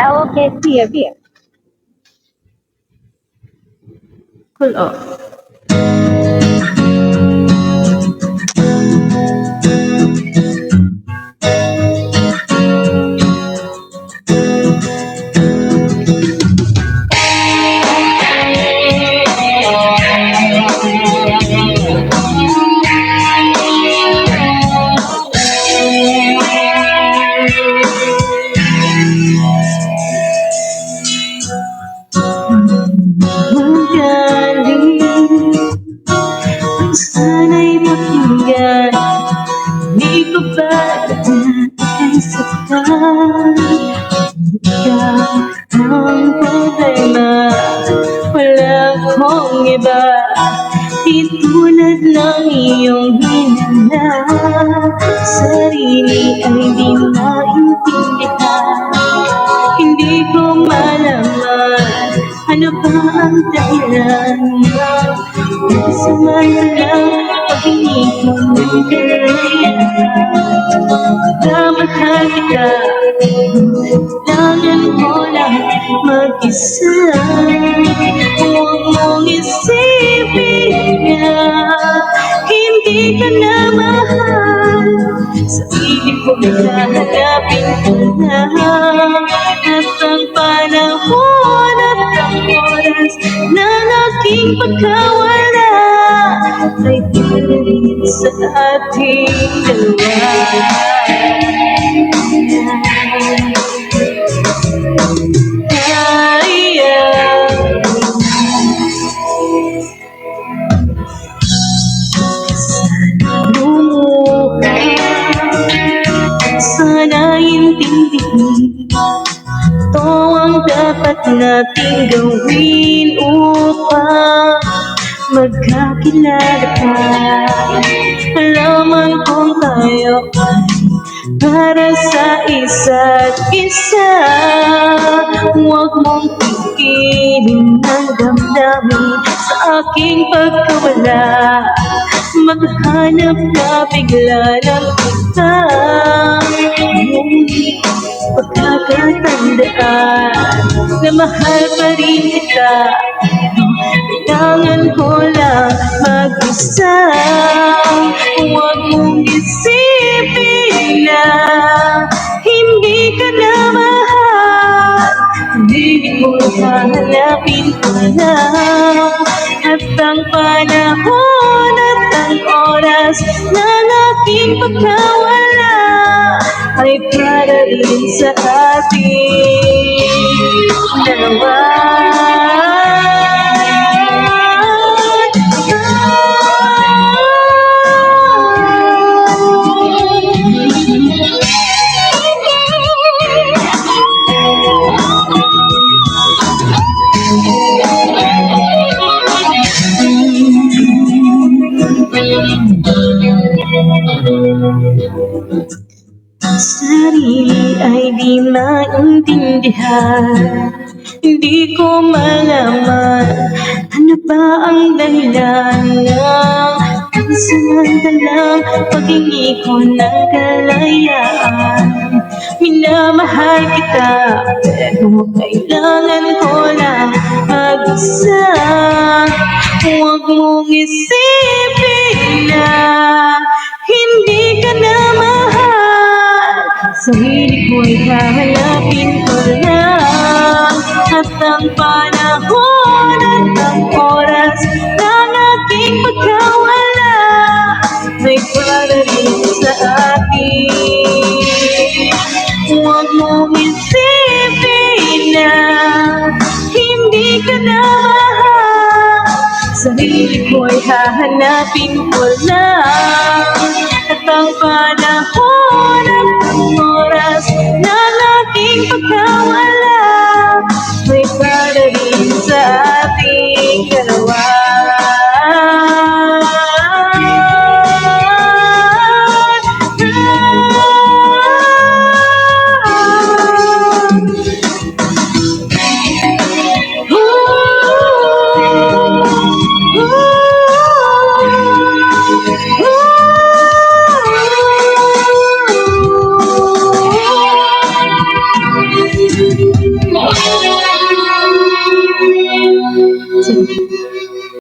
Karaoke, beer. Cool off. Sana'y pakinggan, di ko ba ay saktan? Ikaw ang problema, wala akong iba, di tulad ng iyong hinala. Sarili ay di maintindihan, hindi ko malaman ano ba ang dahilan ng samantalang pag-ibig mo ng kalayaan. Mahal kita, kailangan ko lang mag-isa. Huwag mong isipin na hindi ka na mahal. Sarili ko hahanapin ko na, at ang panahon at ang oras ng aking pagkawala ay para rin sa ating dalawa. Sana intindihin, ito ang dapat nating gawin upang magkakilala pa. Alaman kong tayo ay para sa isa't isa. Huwag mong pigilin ang damdamin sa aking pagkawala. Maghanap ka bigla ng iba, ngunit pagkakatandaan na mahal pa rin kita. Kailangan ko lang mag-isa. Huwag mong isipin na hindi ka na mahal. Hindi ko hahanapin ko lang, at ang panahon at ang oras ng aking pagkawala ay para rin sa ating dalawa. Sarili ay di maintindihan, hindi ko malaman ano ba ang dahilan ng pansamantalang pag-hingi ko ng kalayaan. Minamahal kita, pero kailangan ko lang mag-isa. Huwag mong isipin na hindi ka na mahal. Sarili ko'y hahanapin ko lang, at ang panahon at ang oras ng aking pagkawala ay para rin sa atin. Huwag mong isipin na hindi ka na mahal. Sarili ko'y hahanapin ko lang, at ang panahon at ang oras ng aking pagkawala ay para rin sa ating dalawa. Sige.